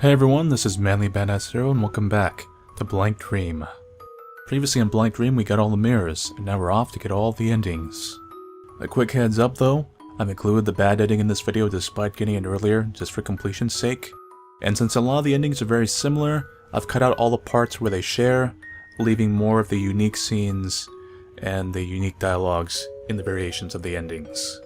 Hey everyone, this is Manly Badass Hero and welcome back to Blank Dream. Previously in Blank Dream we got all the mirrors, and now we're off to get all the endings. A quick heads up though, I've included the bad ending in this video despite getting it earlier, just for completion's sake. And since a lot of the endings are very similar, I've cut out all the parts where they share, leaving more of the unique scenes and the unique dialogues in the variations of the endings.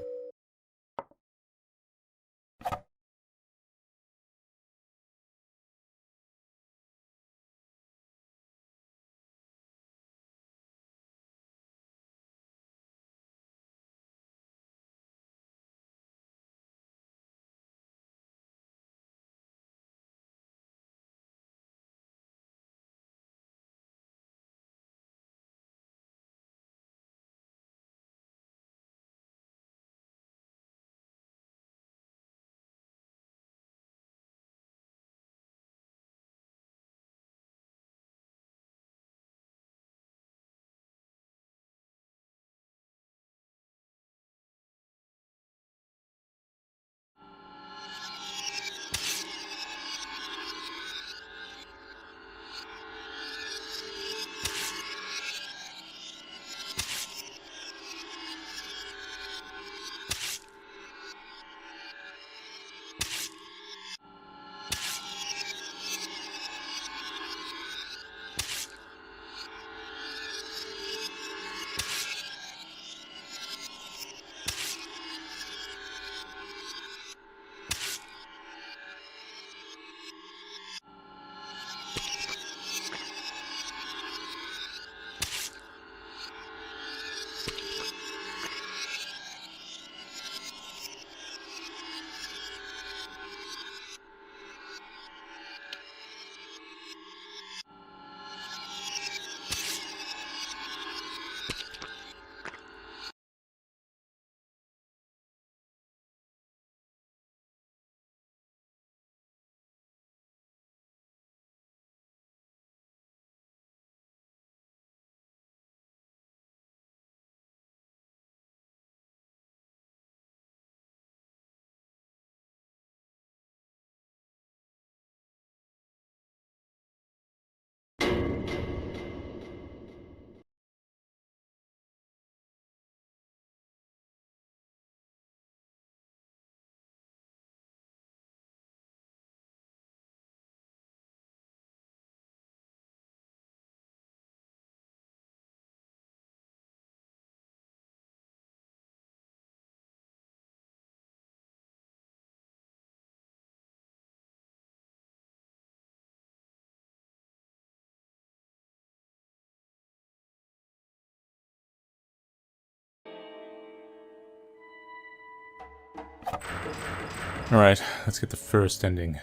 Alright, let's get the first ending.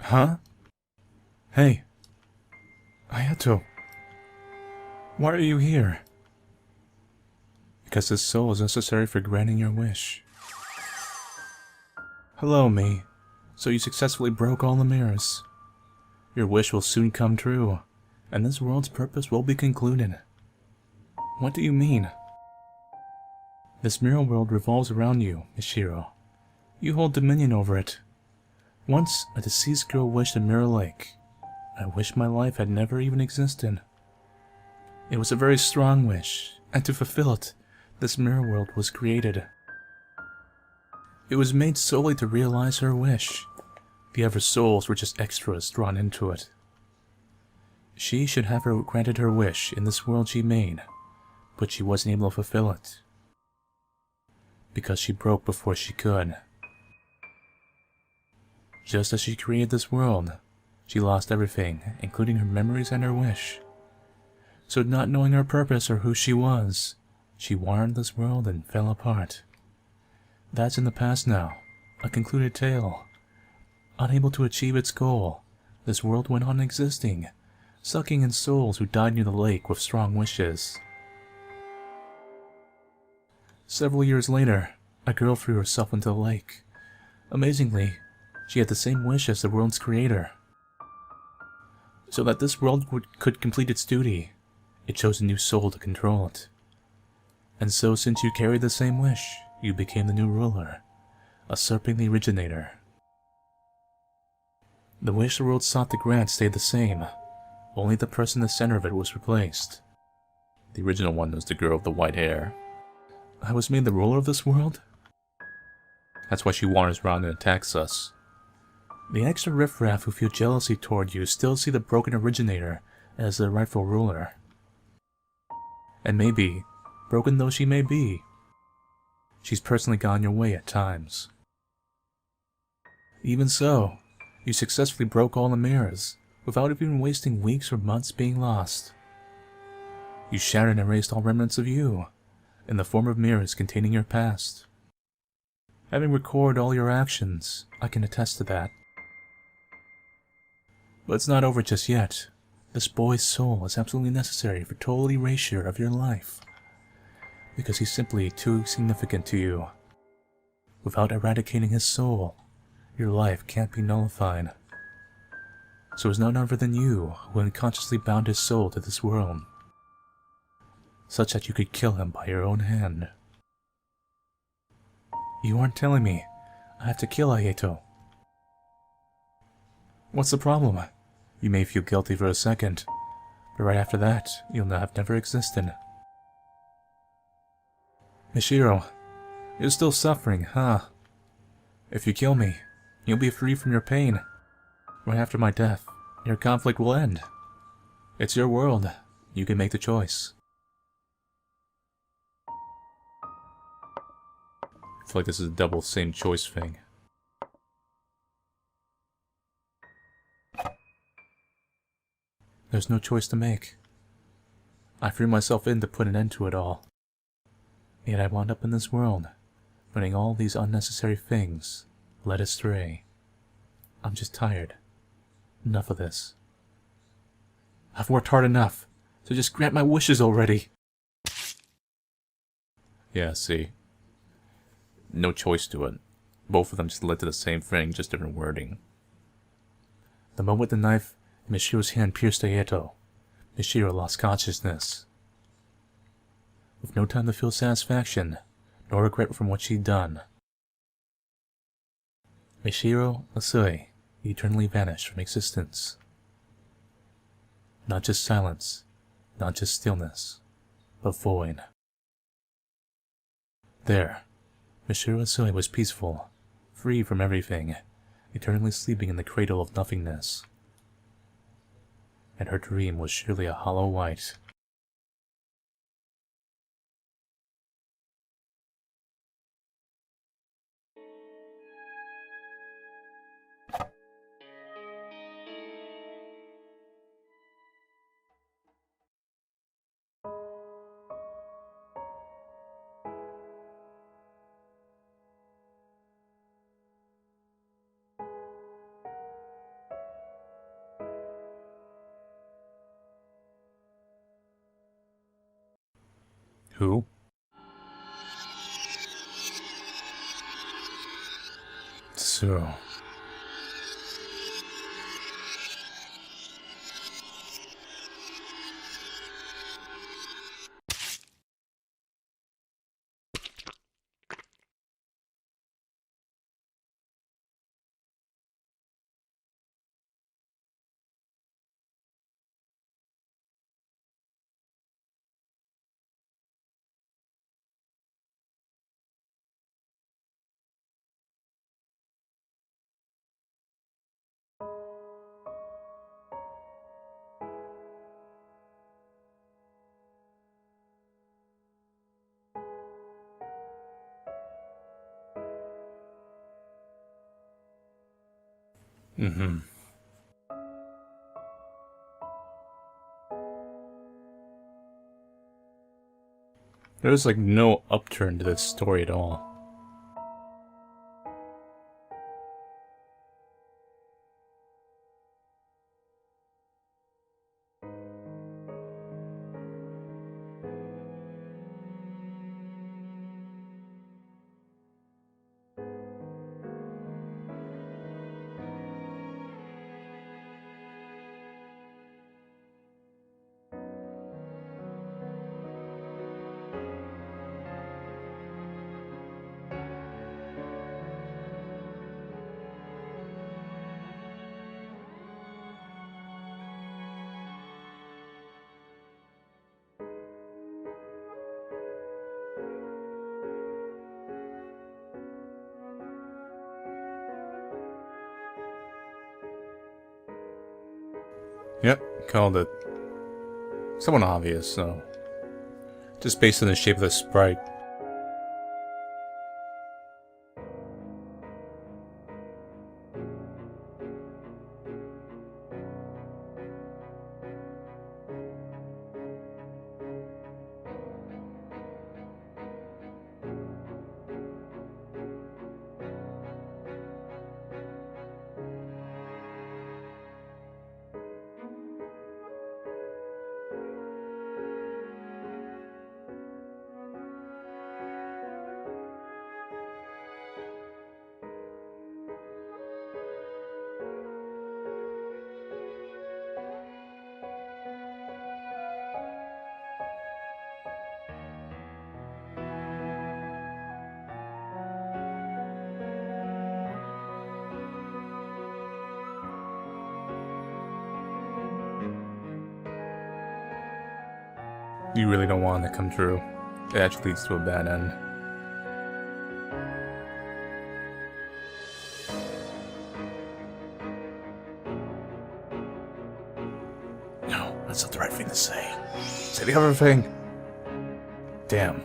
Huh? Hey. Hayato. Why are you here? Because this soul is necessary for granting your wish. Hello, me. So you successfully broke all the mirrors. Your wish will soon come true, and this world's purpose will be concluded. What do you mean? This mirror world revolves around you, Ishiro. You hold dominion over it. Once, a deceased girl wished a mirror lake. I wish my life had never even existed. It was a very strong wish, and to fulfill it, this mirror world was created. It was made solely to realize her wish. The other souls were just extras drawn into it. She should have granted her wish in this world she made, but she wasn't able to fulfill it. Because she broke before she could. Just as she created this world, she lost everything, including her memories and her wish. So not knowing her purpose or who she was, she wandered this world and fell apart. That's in the past now, a concluded tale. Unable to achieve its goal, this world went on existing, sucking in souls who died near the lake with strong wishes. Several years later, a girl threw herself into the lake. Amazingly, she had the same wish as the world's creator. So that this world could complete its duty, it chose a new soul to control it. And so since you carried the same wish, you became the new ruler, usurping the originator. The wish the world sought to grant stayed the same, only the person in the center of it was replaced. The original one was the girl with the white hair. I was made the ruler of this world? That's why she wanders around and attacks us. The extra riffraff who feel jealousy toward you still see the broken originator as their rightful ruler. And maybe, broken though she may be, she's personally gone your way at times. Even so, you successfully broke all the mirrors, without even wasting weeks or months being lost. You shattered and erased all remnants of you, in the form of mirrors containing your past. Having recorded all your actions, I can attest to that. But it's not over just yet. This boy's soul is absolutely necessary for total erasure of your life, because he's simply too significant to you. Without eradicating his soul, your life can't be nullified. So it's none other than you who unconsciously bound his soul to this world, such that you could kill him by your own hand. You aren't telling me I have to kill Aieto. What's the problem? You may feel guilty for a second, but right after that, you'll have never existed. Mishiro, you're still suffering, huh? If you kill me, you'll be free from your pain. Right after my death, your conflict will end. It's your world. You can make the choice. I feel like this is a double same choice thing. There's no choice to make. I threw myself in to put an end to it all. Yet I wound up in this world, letting all these unnecessary things led astray. I'm just tired. Enough of this. I've worked hard enough, so just grant my wishes already. Yeah, see. No choice to it. Both of them just led to the same thing, just different wording. The moment the knife in Mishiro's hand pierced Aieto, Mishiro lost consciousness. With no time to feel satisfaction, nor regret from what she'd done, Mishiro Asui eternally vanished from existence. Not just silence, not just stillness, but void. There, Mishiro Asui was peaceful, free from everything, eternally sleeping in the cradle of nothingness. And her dream was surely a hollow white. Who? So... There's like no upturn to this story at all. Yep, called it. Somewhat obvious, so. Just based on the shape of the sprite. You really don't want it to come true. It actually leads to a bad end. No, that's not the right thing to say. Say the other thing. Damn.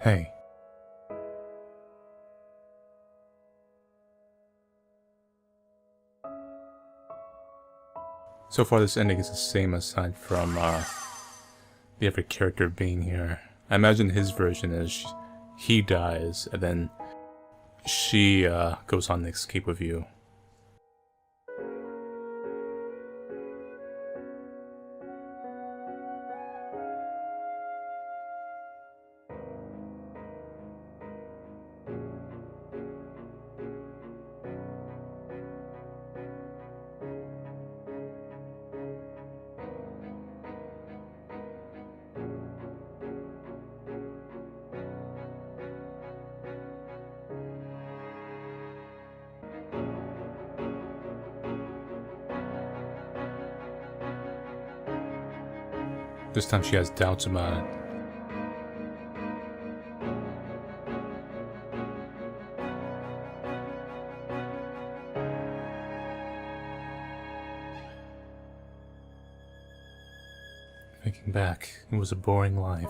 Hey. So far this ending is the same aside from the other character being here. I imagine his version is he dies and then she goes on to escape with you. This time she has doubts about it. Thinking back, it was a boring life.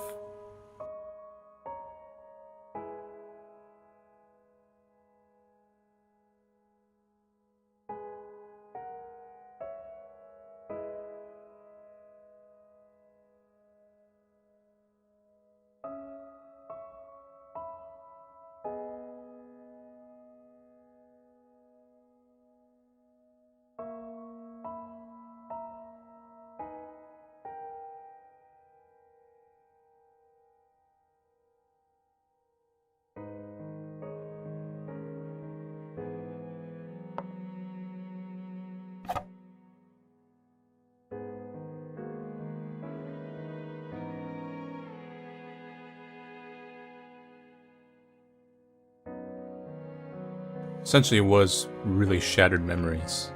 Essentially, it was really shattered memories.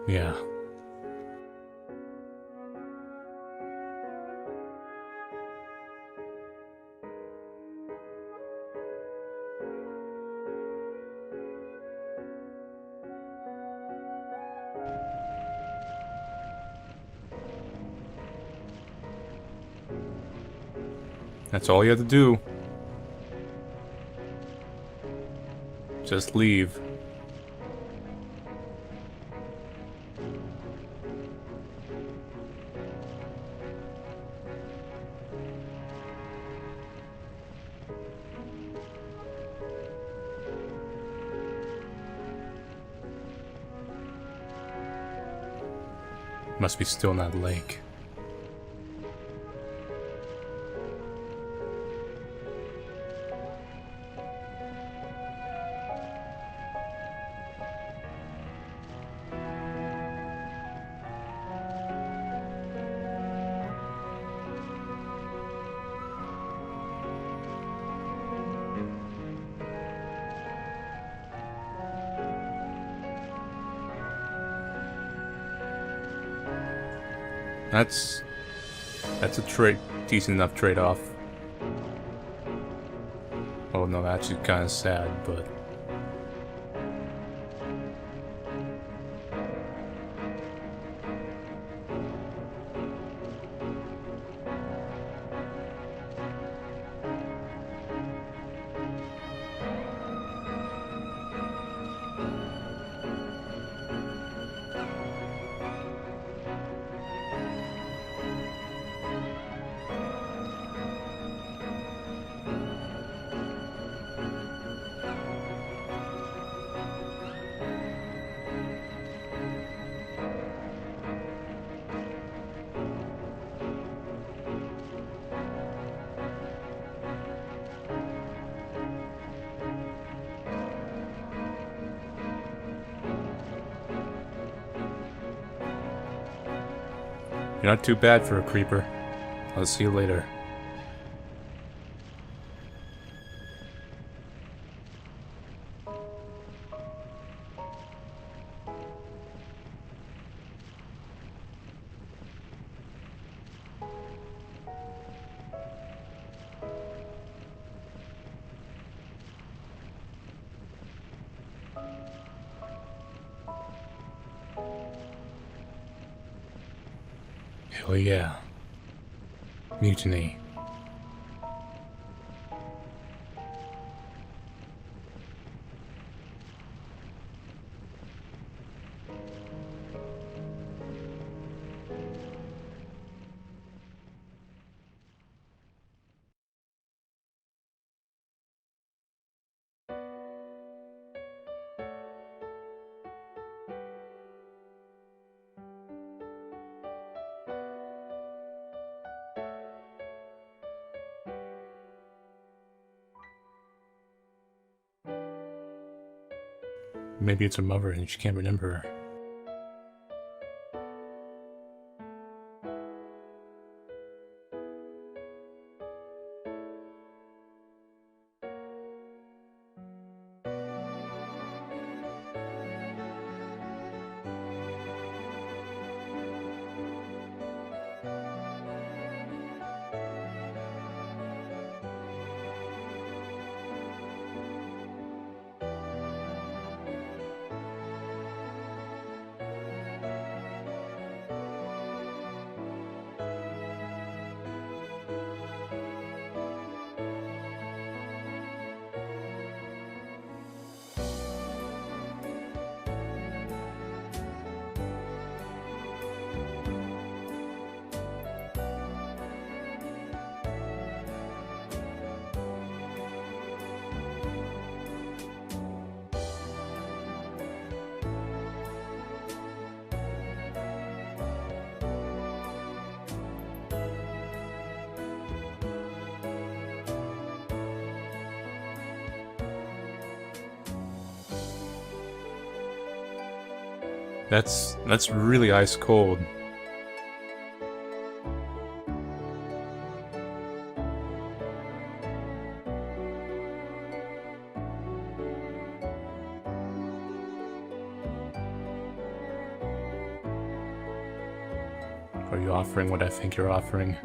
Yeah. That's all you have to do. Just leave. Must be still in that lake. That's a decent enough trade-off. Oh no, that's actually kind of sad, but... You're not too bad for a creeper. I'll see you later. Hell yeah. Mutiny. Maybe it's her mother and she can't remember her. That's really ice cold. Are you offering what I think you're offering?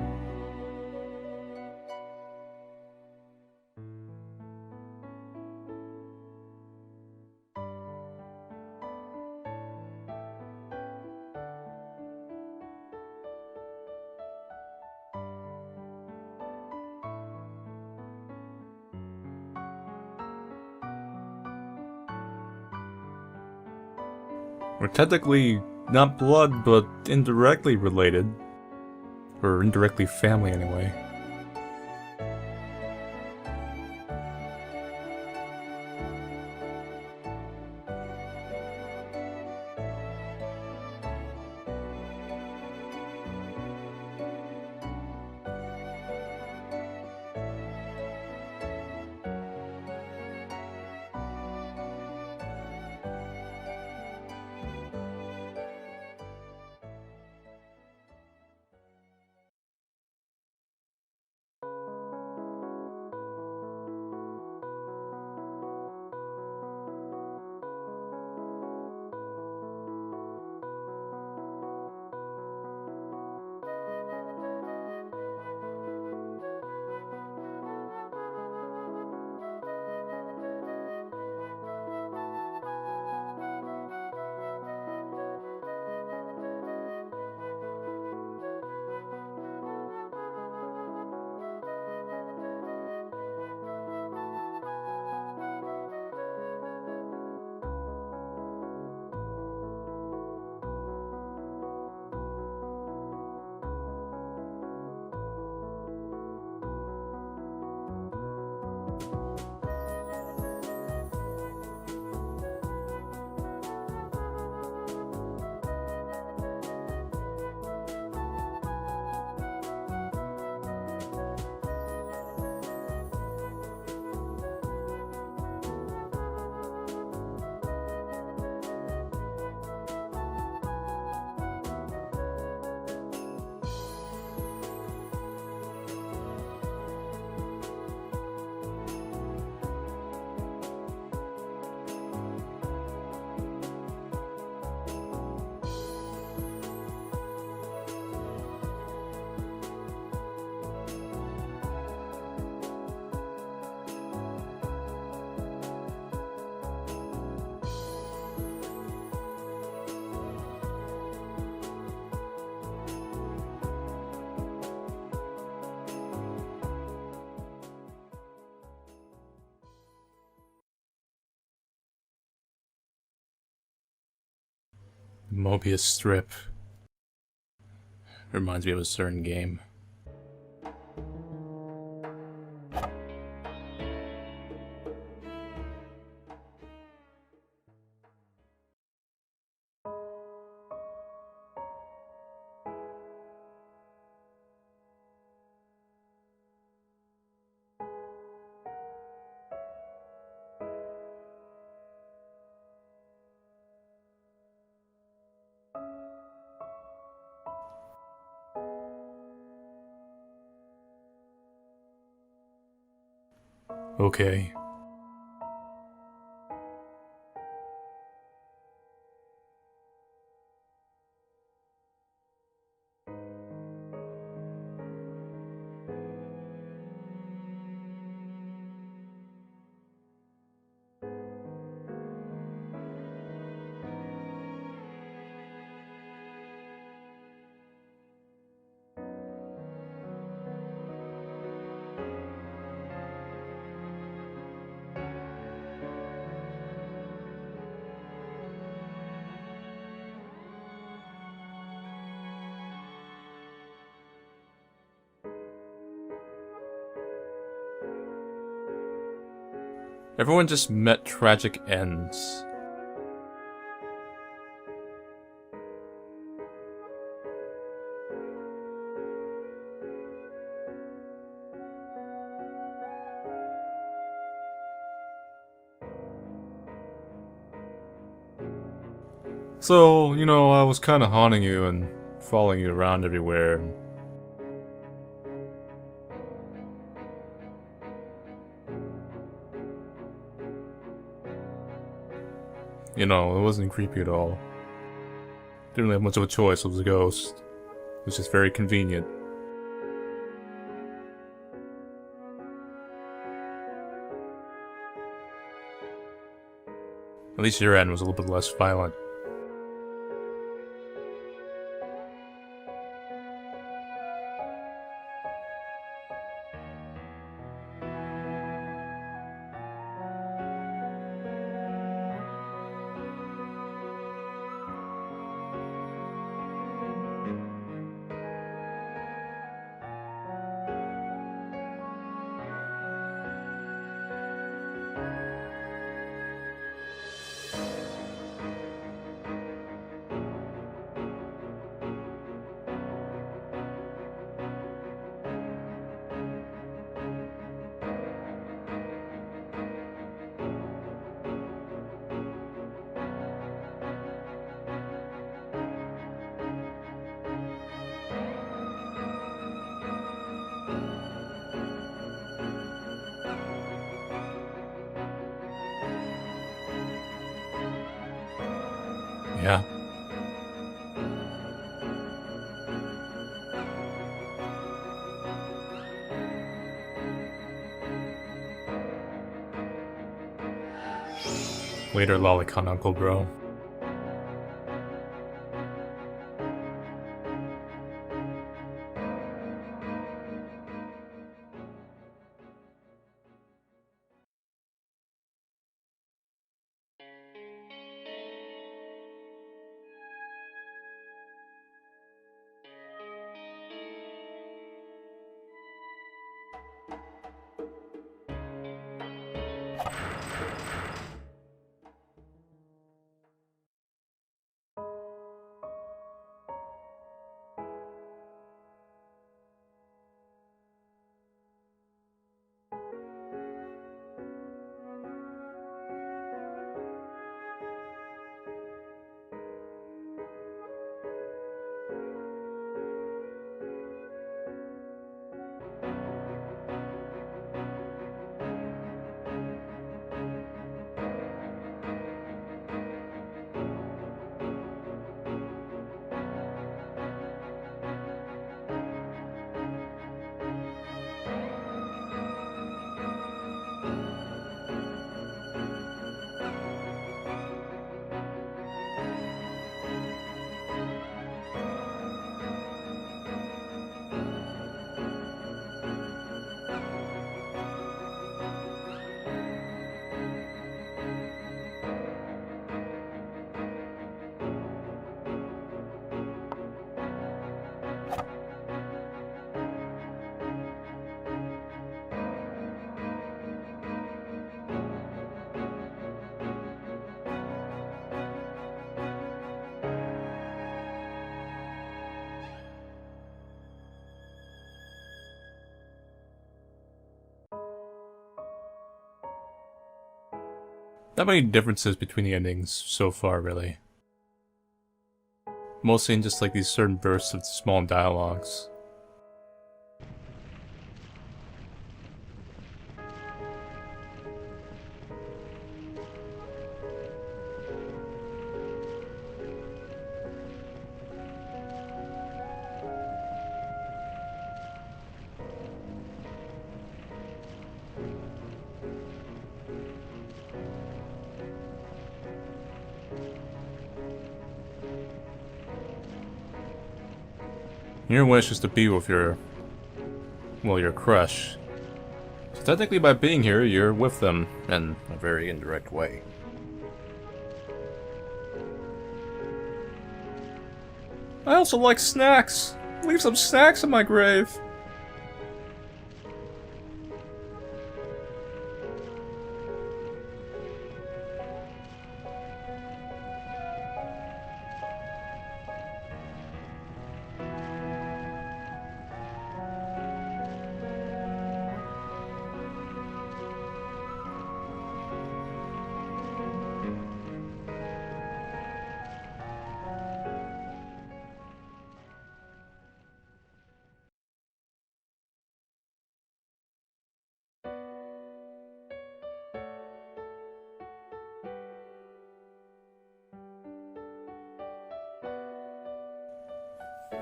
We're technically not blood, but indirectly related. Or indirectly family, anyway. Mobius strip. Reminds me of a certain game. Okay. Everyone just met tragic ends. So, you know, I was kinda haunting you and following you around everywhere. You know, it wasn't creepy at all. Didn't really have much of a choice, it was a ghost. It was just very convenient. At least your end was a little bit less violent. yeah? Later lolicon, Uncle Bro. Not many differences between the endings so far, really. Mostly in just like these certain bursts of small dialogues. Your wish is to be with your crush. So technically by being here, you're with them in a very indirect way. I also like snacks! Leave some snacks in my grave!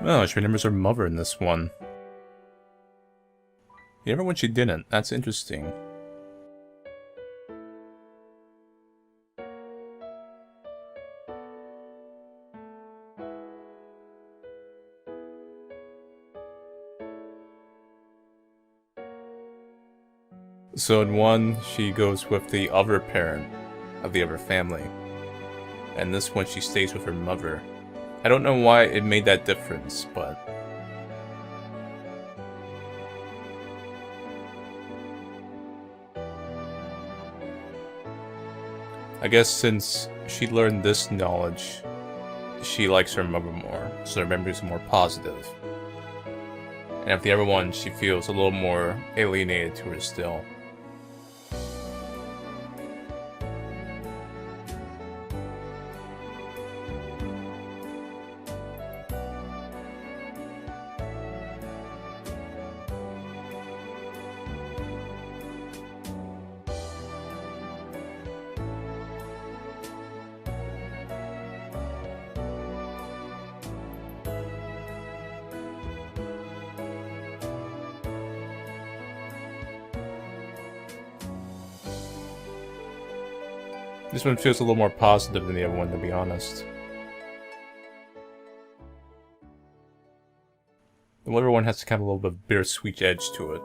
Oh, she remembers her mother in this one. The other one she didn't. That's interesting. So in one, she goes with the other parent of the other family. And this one, she stays with her mother. I don't know why it made that difference, but... I guess since she learned this knowledge, she likes her mother more, so her memories are more positive. And if the other one, she feels a little more alienated to her still. This one feels a little more positive than the other one, to be honest. The other one has kind of a little bit of bittersweet edge to it.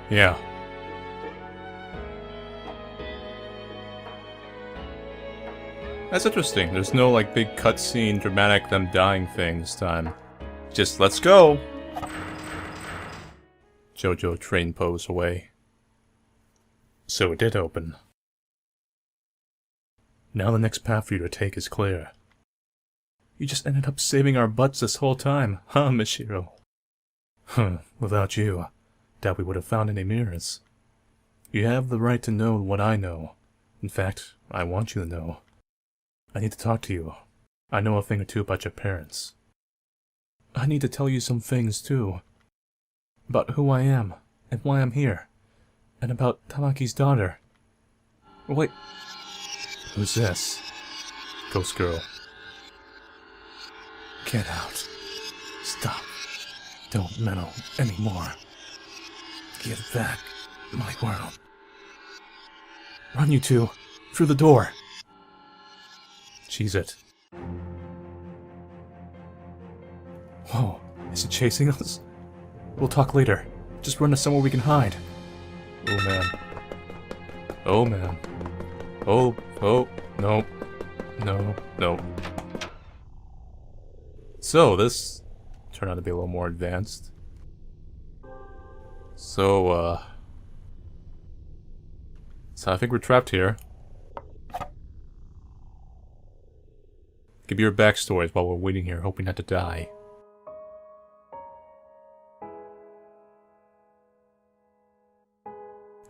Yeah. That's interesting. There's no, like, big cutscene, dramatic them dying thing this time. Just, let's go! Jojo train pose away. So it did open. Now the next path for you to take is clear. You just ended up saving our butts this whole time, huh, Mishiro? Without you, doubt we would have found any mirrors. You have the right to know what I know. In fact, I want you to know. I need to talk to you. I know a thing or two about your parents. I need to tell you some things, too. About who I am, and why I'm here. And about Tamaki's daughter. Wait. Who's this? Ghost girl. Get out. Stop. Don't meddle anymore. Get back, my world. Run, you two. Through the door. Cheese it. Whoa, is it chasing us? We'll talk later. Just run to somewhere we can hide. Oh man. Oh man. Oh, no. No. So, this turned out to be a little more advanced. So I think we're trapped here. Give me your backstories while we're waiting here, hoping not to die.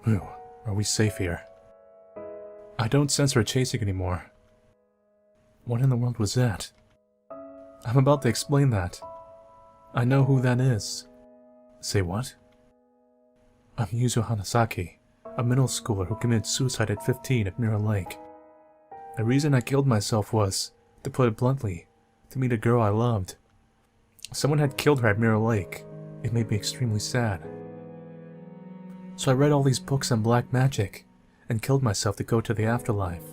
Ooh, are we safe here? I don't sense her chasing anymore. What in the world was that? I'm about to explain that. I know who that is. Say what? I'm Yuzo Hanasaki, a middle schooler who committed suicide at 15 at Mirror Lake. The reason I killed myself was, to put it bluntly, to meet a girl I loved. Someone had killed her at Mirror Lake. It made me extremely sad. So I read all these books on black magic, and killed myself to go to the afterlife.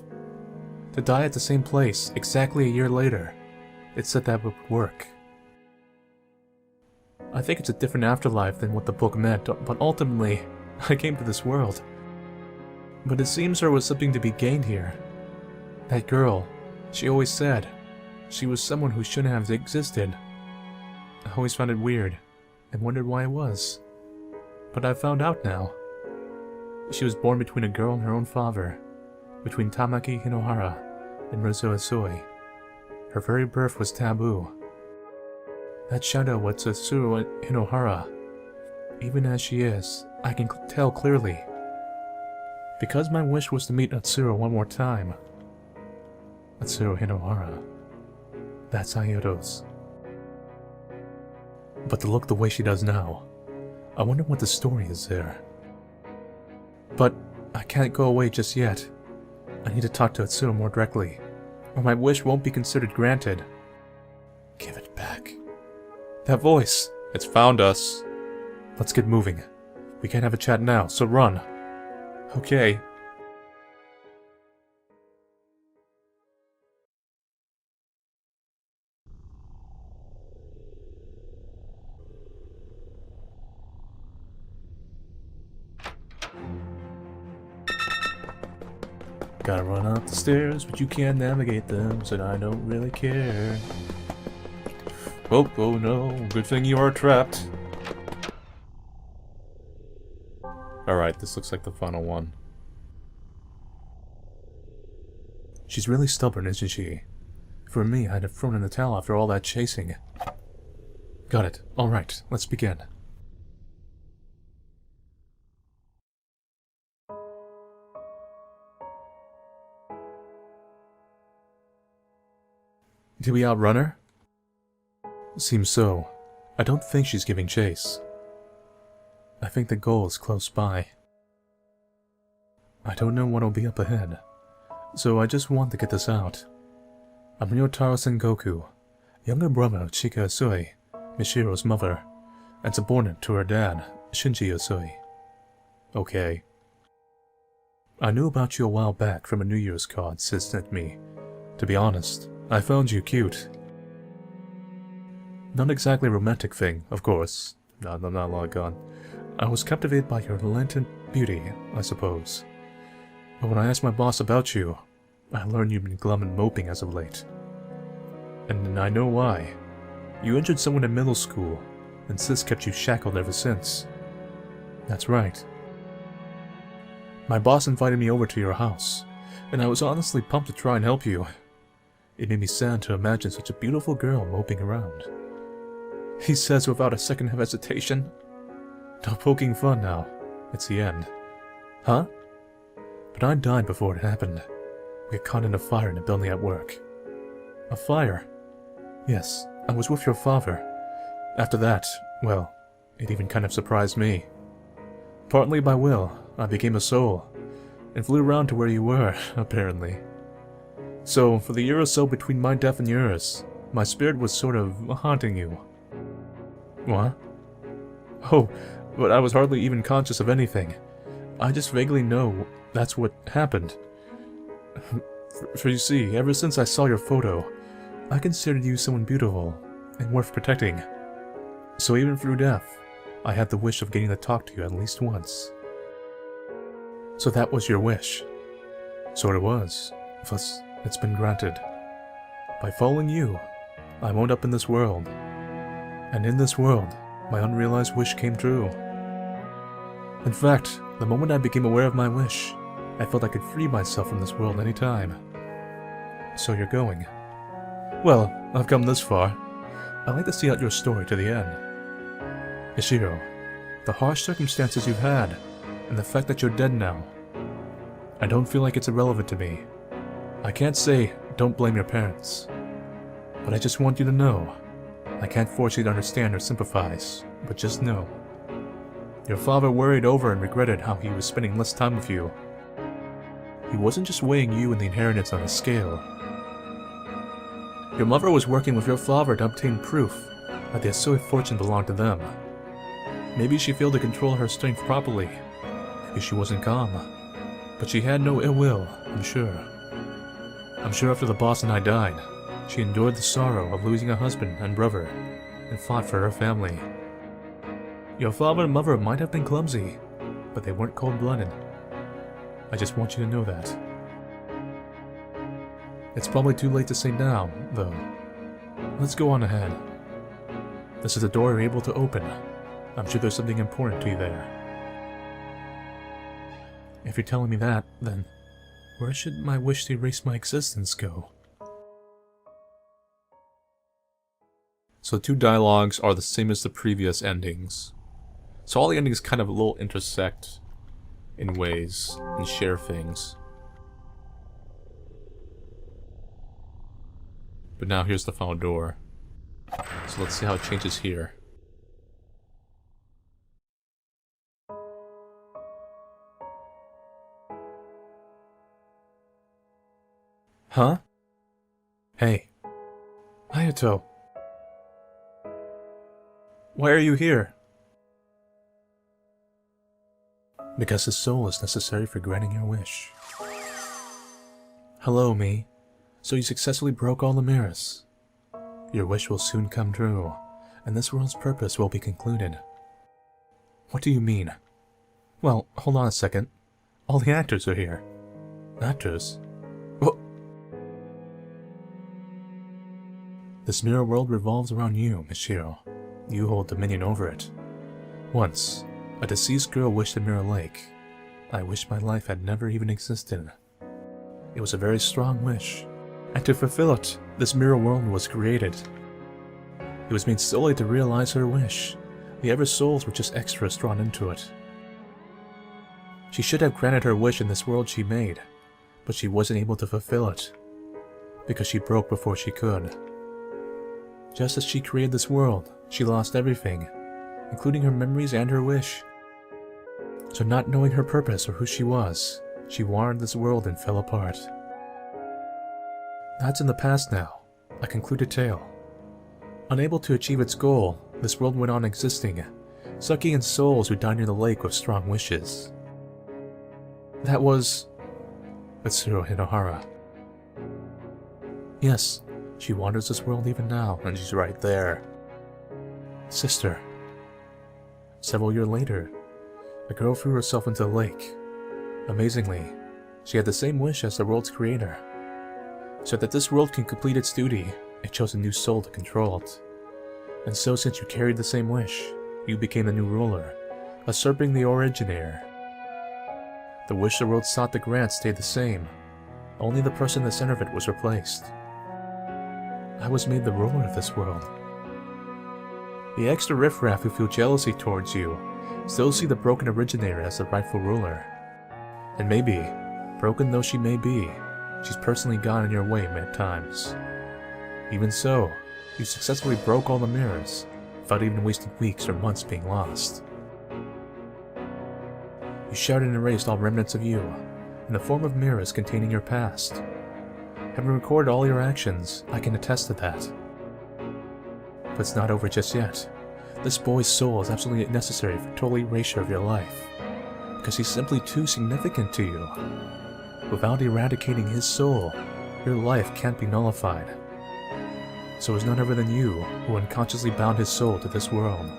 To die at the same place, exactly a year later. It said that would work. I think it's a different afterlife than what the book meant, but ultimately, I came to this world. But it seems there was something to be gained here. That girl, she always said, she was someone who shouldn't have existed. I always found it weird, and wondered why it was. But I found out now. She was born between a girl and her own father, between Tamaki Hinohara and Rozo Asoi. Her very birth was taboo. That shadow was Tsuru Hinohara. Even as she is, I can tell clearly. Because my wish was to meet Atsuro one more time. Atsuro Hinohara. That's Ayado's. But to look the way she does now, I wonder what the story is there. But I can't go away just yet. I need to talk to Atsuro more directly, or my wish won't be considered granted. Give it back. That voice! It's found us. Let's get moving. We can't have a chat now, so run. Okay. Gotta run up the stairs, but you can't navigate them, so I don't really care. Oh no, good thing you are trapped. Alright, this looks like the final one. She's really stubborn, isn't she? For me, I'd have thrown in the towel after all that chasing. Got it. Alright, let's begin. Did we outrun her? Seems so. I don't think she's giving chase. I think the goal is close by. I don't know what'll be up ahead, so I just want to get this out. I'm Ryotaro Sengoku, Younger brother Chika Usui, Mishiro's mother, and subordinate to her dad, Shinji Usui. Okay. I knew about you a while back from a New Year's card Sis sent me. To be honest, I found you cute. Not exactly a romantic thing, of course. Not long gone. I was captivated by your latent beauty, I suppose. But when I asked my boss about you, I learned you've been glum and moping as of late. And I know why. You injured someone in middle school, and Sis kept you shackled ever since. That's right. My boss invited me over to your house, and I was honestly pumped to try and help you. It made me sad to imagine such a beautiful girl moping around. He says without a second of hesitation, "No poking fun now. It's the end." Huh? But I died before it happened. We got caught in a fire in a building at work. A fire? Yes, I was with your father. After that, well, it even kind of surprised me. Partly by will, I became a soul, and flew around to where you were, apparently. So, for the year or so between my death and yours, my spirit was sort of haunting you. What? Oh, but I was hardly even conscious of anything. I just vaguely know that's what happened. For you see, ever since I saw your photo, I considered you someone beautiful and worth protecting. So even through death, I had the wish of getting to talk to you at least once. So that was your wish. So it was. Thus, it's been granted. By following you, I wound up in this world. And in this world, my unrealized wish came true. In fact, the moment I became aware of my wish, I felt I could free myself from this world any time. So you're going. Well, I've come this far. I'd like to see out your story to the end. Ishiro, the harsh circumstances you've had, and the fact that you're dead now, I don't feel like it's irrelevant to me. I can't say, don't blame your parents. But I just want you to know, I can't force you to understand or sympathize, but just know. Your father worried over and regretted how he was spending less time with you. He wasn't just weighing you and the inheritance on a scale. Your mother was working with your father to obtain proof that the Usui fortune belonged to them. Maybe she failed to control her strength properly. Maybe she wasn't calm. But she had no ill will, I'm sure. I'm sure after the boss and I died, she endured the sorrow of losing a husband and brother, and fought for her family. Your father and mother might have been clumsy, but they weren't cold-blooded. I just want you to know that. It's probably too late to say now, though. Let's go on ahead. This is a door you're able to open. I'm sure there's something important to you there. If you're telling me that, then where should my wish to erase my existence go? So 2 dialogues are the same as the previous endings. So all the endings kind of a little intersect in ways and share things. But now here's the final door. So let's see how it changes here. Huh? Hey. Hayato. Why are you here? Because his soul is necessary for granting your wish. Hello, me. So you successfully broke all the mirrors. Your wish will soon come true, and this world's purpose will be concluded. What do you mean? Well, hold on a second. All the actors are here. Actors? What? This mirror world revolves around you, Michiro. You hold dominion over it. Once, a deceased girl wished to Mirror Lake. I wish my life had never even existed. It was a very strong wish, and to fulfill it, this mirror world was created. It was made solely to realize her wish. The other souls were just extras drawn into it. She should have granted her wish in this world she made, but she wasn't able to fulfill it, because she broke before she could. Just as she created this world, she lost everything, including her memories and her wish. So not knowing her purpose or who she was, she wandered this world and fell apart. That's in the past now, a concluded tale. Unable to achieve its goal, this world went on existing, sucking in souls who died near the lake with strong wishes. That was Mitsuru Hinohara. Yes, she wanders this world even now, and she's right there. Sister. Several years later, a girl threw herself into the lake. Amazingly, she had the same wish as the world's creator. So that this world can complete its duty, it chose a new soul to control it. And so since you carried the same wish, you became the new ruler, usurping the originator. The wish the world sought to grant stayed the same, only the person in the center of it was replaced. I was made the ruler of this world. The extra riffraff who feel jealousy towards you still see the broken originator as the rightful ruler. And maybe, broken though she may be, she's personally gone in your way many times. Even so, you successfully broke all the mirrors, without even wasting weeks or months being lost. You shattered and erased all remnants of you, in the form of mirrors containing your past. Having recorded all your actions, I can attest to that. But it's not over just yet. This boy's soul is absolutely necessary for total erasure of your life, because he's simply too significant to you. Without eradicating his soul, your life can't be nullified. So it was none other than you who unconsciously bound his soul to this world,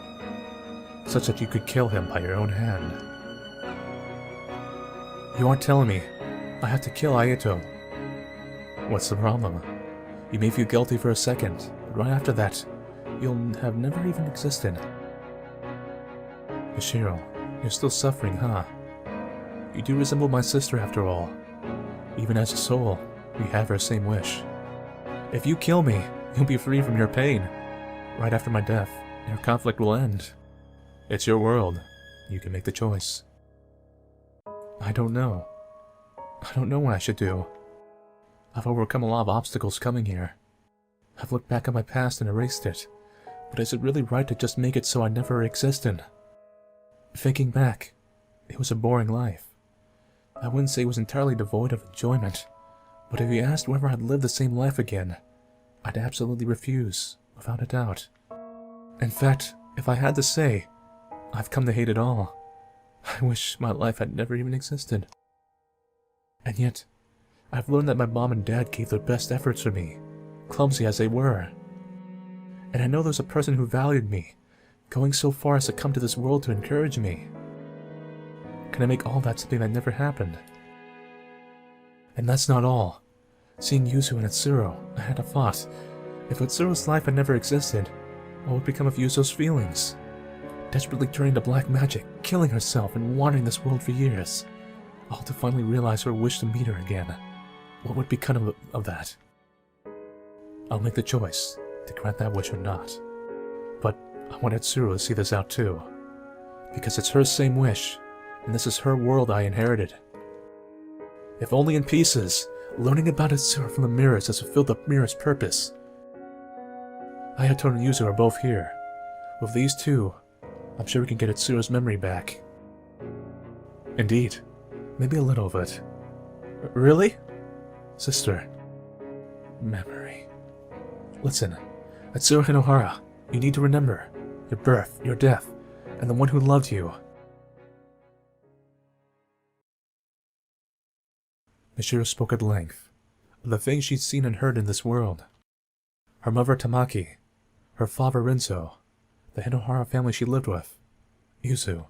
such that you could kill him by your own hand. You aren't telling me I have to kill Ayato. What's the problem? You may feel guilty for a second, but right after that, you'll have never even existed. Mishiro, you're still suffering, huh? You do resemble my sister after all. Even as a soul, we have our same wish. If you kill me, you'll be free from your pain. Right after my death, your conflict will end. It's your world. You can make the choice. I don't know. I don't know what I should do. I've overcome a lot of obstacles coming here. I've looked back at my past and erased it. But is it really right to just make it so I never existed? Thinking back, it was a boring life. I wouldn't say it was entirely devoid of enjoyment, but if you asked whether I'd live the same life again, I'd absolutely refuse, without a doubt. In fact, if I had to say, I've come to hate it all. I wish my life had never even existed. And yet, I've learned that my mom and dad gave their best efforts for me, clumsy as they were. And I know there's a person who valued me, going so far as to come to this world to encourage me. Can I make all that something that never happened? And that's not all. Seeing Yuzu and Itsuro, I had a thought. If Itsuro's life had never existed, what would become of Yuzu's feelings? Desperately turning to black magic, killing herself, and wandering this world for years, all to finally realize her wish to meet her again. What would become of that? I'll make the choice to grant that wish or not. But I want Itsuro to see this out too, because it's her same wish, and this is her world I inherited. If only in pieces, learning about Itsuro from the mirrors has fulfilled the mirror's purpose. Ayato and Yuzu are both here. With these two, I'm sure we can get Itsuro's memory back. Indeed. Maybe a little of it. Really? Sister. Memory. Listen, Itsuro Hinohara, you need to remember your birth, your death, and the one who loved you. Mishiro spoke at length of the things she'd seen and heard in this world. Her mother Tamaki, her father Rinzo, the Hinohara family she lived with, Yuzu.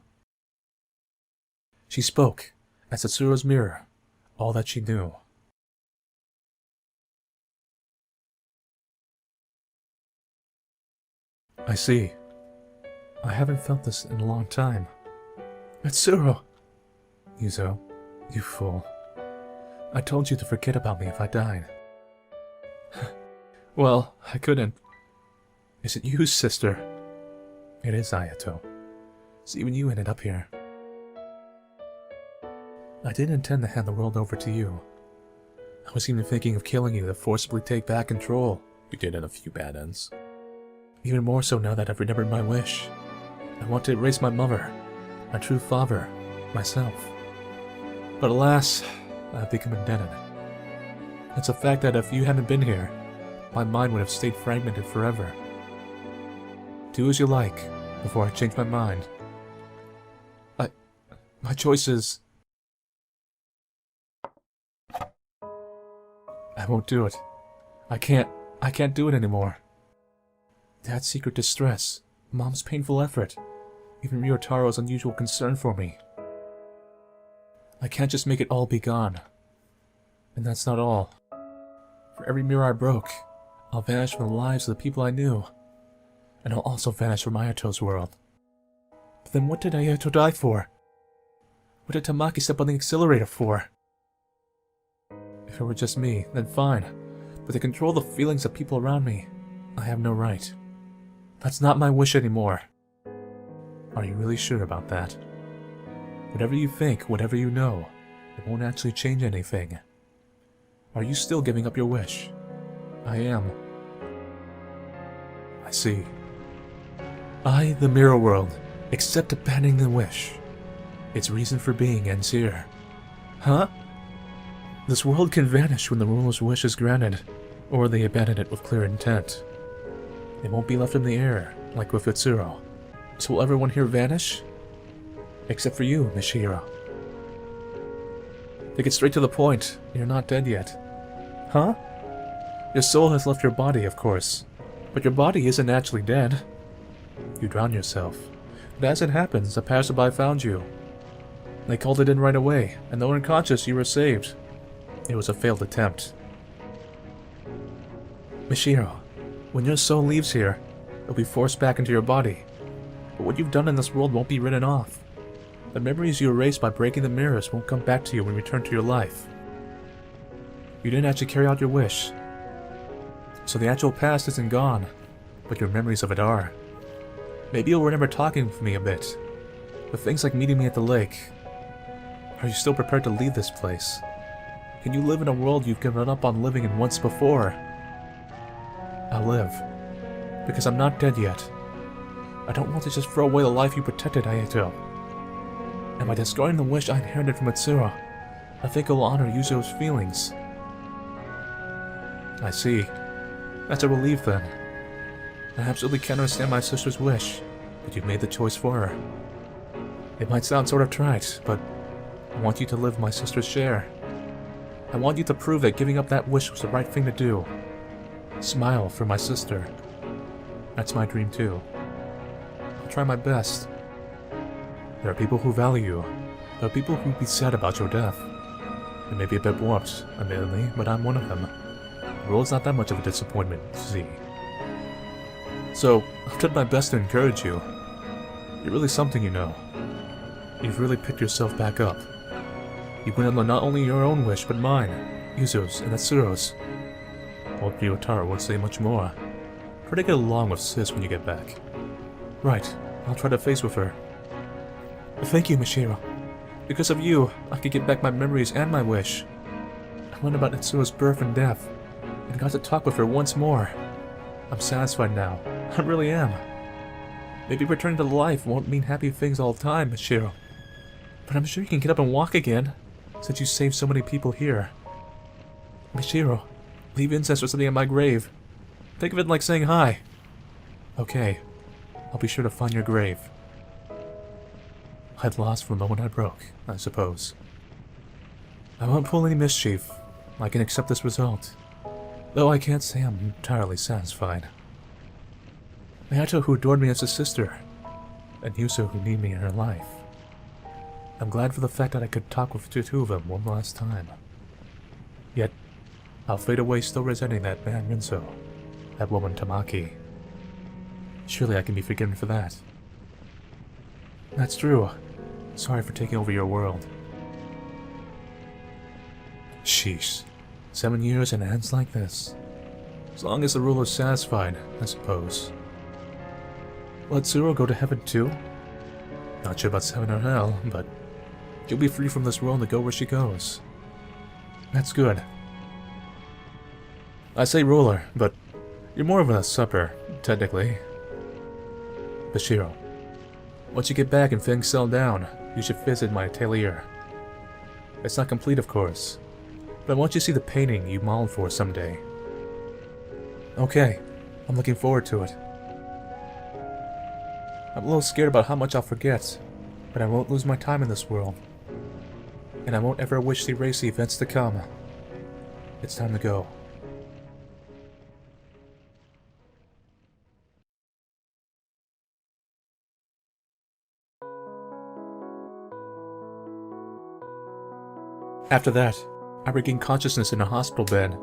She spoke, as Itsuro's mirror, all that she knew. I see. I haven't felt this in a long time. Itsuro! Yuzu, you fool. I told you to forget about me if I died. Well, I couldn't. Is it you, sister? It is Ayato. So even you ended up here. I didn't intend to hand the world over to you. I was even thinking of killing you to forcibly take back control. You did in a few bad ends. Even more so now that I've remembered my wish. I want to erase my mother, my true father, myself. But alas, I've become indebted. It's a fact that if you hadn't been here, my mind would have stayed fragmented forever. Do as you like, before I change my mind. My choice is... I won't do it. I can't do it anymore. Dad's secret distress, Mom's painful effort, even Ryotaro's unusual concern for me. I can't just make it all be gone. And that's not all. For every mirror I broke, I'll vanish from the lives of the people I knew. And I'll also vanish from Ayato's world. But then what did Ayato die for? What did Tamaki step on the accelerator for? If it were just me, then fine. But to control the feelings of people around me, I have no right. That's not my wish anymore. Are you really sure about that? Whatever you think, whatever you know, it won't actually change anything. Are you still giving up your wish? I am. I see. I, the Mirror World, accept abandoning the wish. Its reason for being ends here. Huh? This world can vanish when the ruler's wish is granted, or they abandon it with clear intent. It won't be left in the air, like with Utsuro. So will everyone here vanish? Except for you, Mishiro. To get straight to the point, you're not dead yet. Huh? Your soul has left your body, of course. But your body isn't actually dead. You drowned yourself. But as it happens, a passerby found you. They called it in right away, and though unconscious, you were saved. It was a failed attempt. Mishiro, when your soul leaves here, it'll be forced back into your body. But what you've done in this world won't be written off. The memories you erased by breaking the mirrors won't come back to you when you return to your life. You didn't actually carry out your wish. So the actual past isn't gone, but your memories of it are. Maybe you'll remember talking with me a bit, but things like meeting me at the lake. Are you still prepared to leave this place? Can you live in a world you've given up on living in once before? I'll live, because I'm not dead yet. I don't want to just throw away the life you protected, Ayato. And by destroying the wish I inherited from Utsuro, I think it'll honor Yuzo's feelings. I see. That's a relief then. I absolutely can't understand my sister's wish, but you've made the choice for her. It might sound sort of trite, but I want you to live my sister's share. I want you to prove that giving up that wish was the right thing to do. Smile for my sister. That's my dream too. I'll try my best. There are people who value you. There are people who'd be sad about your death. It may be a bit warped, admittedly, but I'm one of them. The world's not that much of a disappointment, see. So, I've tried my best to encourage you. You're really something, you know. You've really picked yourself back up. You went on not only your own wish, but mine, Yuzo's, and Atsuro's. Old Ryotaro won't say much more. Try to get along with Sis when you get back. Right, I'll try to face with her. Thank you, Mishiro. Because of you, I could get back my memories and my wish. I learned about Atsuro's birth and death, and got to talk with her once more. I'm satisfied now. I really am. Maybe returning to life won't mean happy things all the time, Mishiro. But I'm sure you can get up and walk again, since you saved so many people here. Mishiro, leave incense or something at my grave. Think of it like saying hi. Okay, I'll be sure to find your grave. I'd lost from the moment I broke, I suppose. I won't pull any mischief. I can accept this result. Though I can't say I'm entirely satisfied. Ayato, who adored me as a sister, and Yuzo, who needed me in her life. I'm glad for the fact that I could talk with the two of them one last time. Yet, I'll fade away still resenting that man Rinso, that woman Tamaki. Surely I can be forgiven for that. That's true. Sorry for taking over your world. Sheesh. 7 years and it ends like this. As long as the ruler's satisfied, I suppose. Let Tsuro go to heaven too? Not sure about heaven or hell, but she'll be free from this world to go where she goes. That's good. I say ruler, but you're more of a supper, technically. Bashiro, once you get back and things settle down, you should visit my atelier. It's not complete, of course, but I want you to see the painting you modeled for someday. Okay, I'm looking forward to it. I'm a little scared about how much I'll forget, but I won't lose my time in this world. And I won't ever wish to erase the events to come. It's time to go. After that, I regained consciousness in a hospital bed.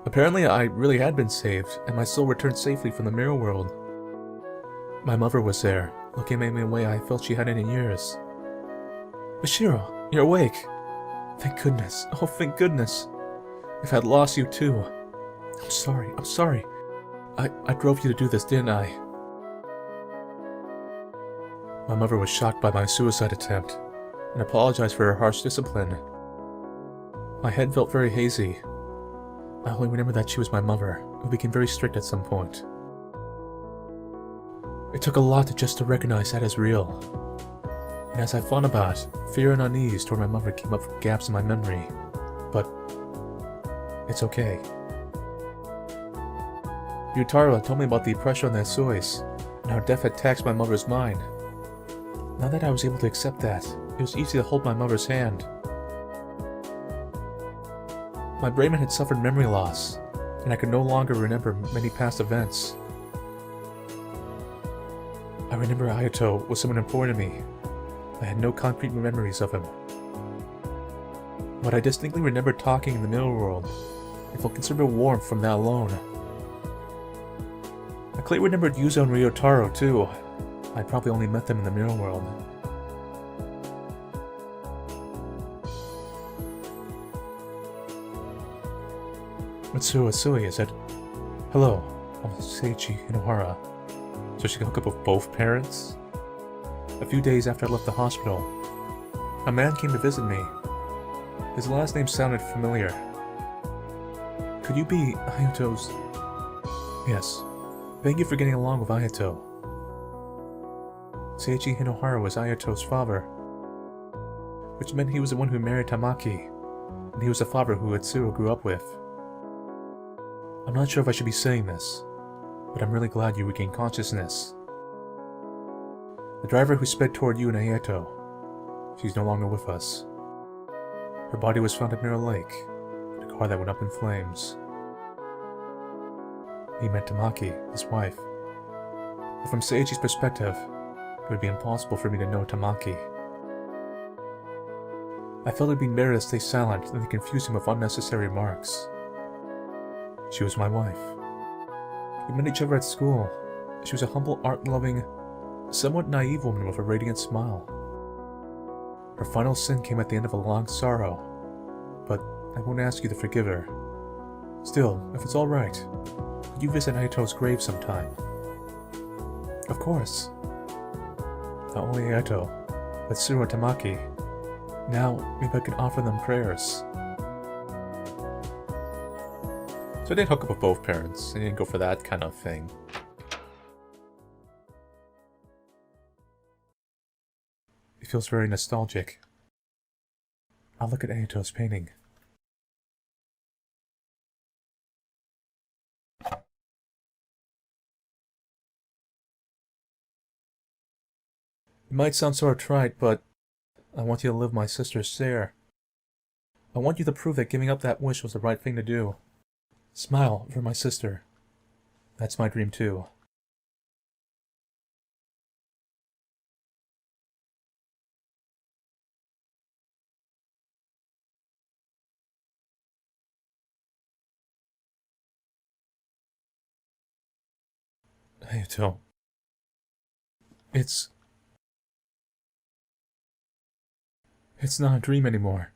Apparently, I really had been saved, and my soul returned safely from the mirror world. My mother was there, looking at me in a way I felt she hadn't in years. Mishiro, you're awake! Thank goodness, oh thank goodness! If I'd lost you too. I'm sorry. I drove you to do this, didn't I? My mother was shocked by my suicide attempt, and apologized for her harsh discipline. My head felt very hazy. I only remember that she was my mother, who became very strict at some point. It took a lot just to recognize that as real. And as I thought about it, fear and unease toward my mother came up from gaps in my memory. But it's okay. Yutaro had told me about the pressure on the Asois, and how death had taxed my mother's mind. Now that I was able to accept that, it was easy to hold my mother's hand. My brain had suffered memory loss, and I could no longer remember many past events. I remember Ayato was someone important to me. I had no concrete memories of him. But I distinctly remember talking in the middle world, and felt considerable warmth from that alone. I clearly remembered Yuzo and Ryotaro too. I'd probably only met them in the mirror world. Matsuo Asui said, "Hello, I'm Seiichi Inohara." So she can hook up with both parents? A few days after I left the hospital, a man came to visit me. His last name sounded familiar. Could you be Ayato's... Yes. Thank you for getting along with Ayato. Seiichi Hinohara was Ayato's father, which meant he was the one who married Tamaki, and he was the father who Itsuro grew up with. I'm not sure if I should be saying this, but I'm really glad you regained consciousness. The driver who sped toward you and Ayato, she's no longer with us. Her body was found at Mirror Lake, in a car that went up in flames. He met Tamaki, his wife. But from Seiichi's perspective, it would be impossible for me to know Tamaki. I felt it'd be better to stay silent than to confuse him with unnecessary remarks. She was my wife. We met each other at school. She was a humble, art-loving, somewhat naive woman with a radiant smile. Her final sin came at the end of a long sorrow, but I won't ask you to forgive her. Still, if it's alright, could you visit Ayato's grave sometime? Of course. Not only Ayato, but Tsuro and Tamaki. Now, maybe I can offer them prayers. So I didn't hook up with both parents. I didn't go for that kind of thing. It feels very nostalgic. I'll look at Ayato's painting. It might sound sort of trite, but I want you to live my sister's share. I want you to prove that giving up that wish was the right thing to do. Smile for my sister. That's my dream too. Ayato. It's not a dream anymore.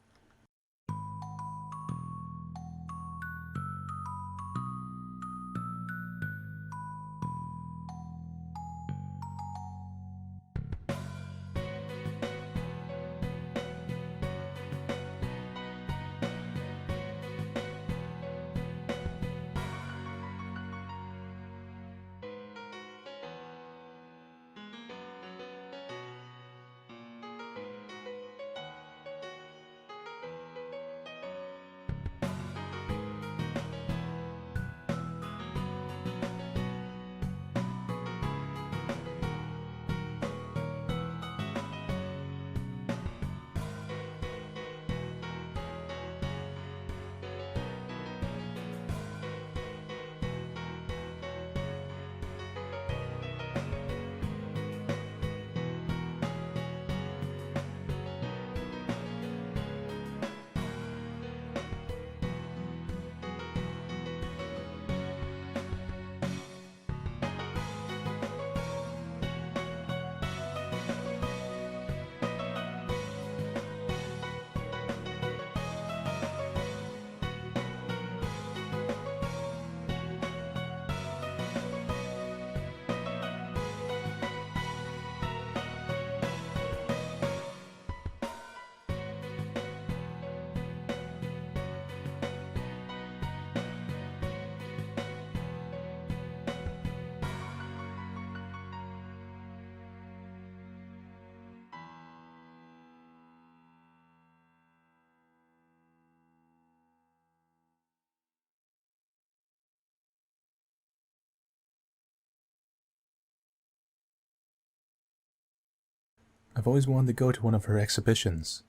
I've always wanted to go to one of her exhibitions.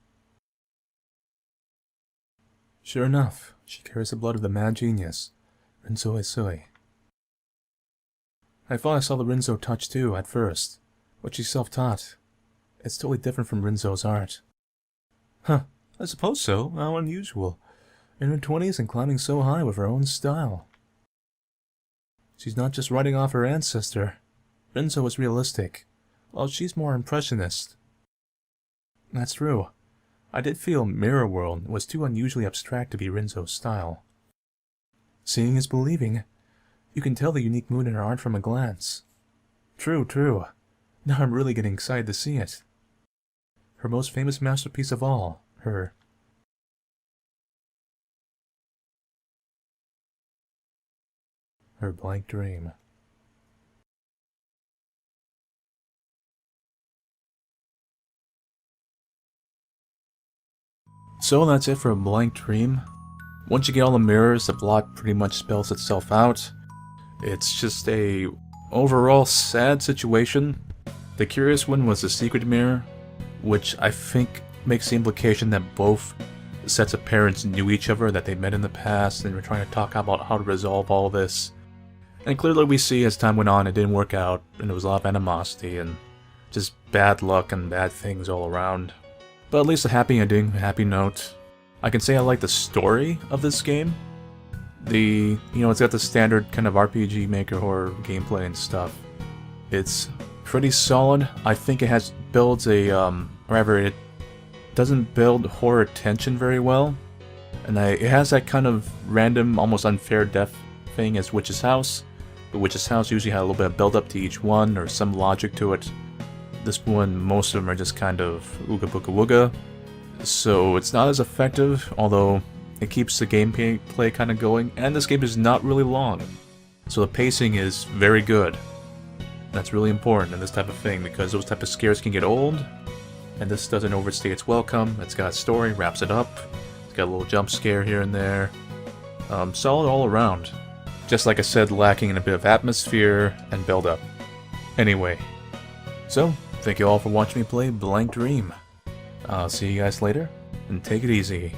Sure enough, she carries the blood of the mad genius, Rinzo Isui. I thought I saw the Rinzo touch too, at first, but she's self-taught. It's totally different from Rinzo's art. Huh, I suppose so. How unusual. In her 20s and climbing so high with her own style. She's not just writing off her ancestor. Rinzo is realistic, while she's more impressionist. That's true. I did feel Mirror World was too unusually abstract to be Rinzo's style. Seeing is believing. You can tell the unique mood in her art from a glance. True. Now I'm really getting excited to see it. Her most famous masterpiece of all, her blank dream. So that's it for a blank dream. Once you get all the mirrors, the plot pretty much spells itself out. It's just a overall sad situation. The curious one was the secret mirror, which I think makes the implication that both sets of parents knew each other, that they met in the past, and were trying to talk about how to resolve all this. And clearly we see as time went on it didn't work out, and there was a lot of animosity and just bad luck and bad things all around. But at least a happy ending, a happy note. I can say I like the story of this game. It's got the standard kind of RPG Maker horror gameplay and stuff. It's pretty solid. I think it builds it doesn't build horror tension very well. And it has that kind of random, almost unfair death thing as Witch's House. But Witch's House usually had a little bit of build up to each one, or some logic to it. This one, most of them are just kind of ooga booga wooga. So it's not as effective, although it keeps the gameplay kind of going, and this game is not really long. So the pacing is very good. That's really important in this type of thing, because those type of scares can get old, and this doesn't overstay its welcome. It's got a story, wraps it up, it's got a little jump scare here and there. Solid all around. Just like I said, lacking in a bit of atmosphere and build up. Anyway, so thank you all for watching me play Blank Dream. I'll see you guys later, and take it easy.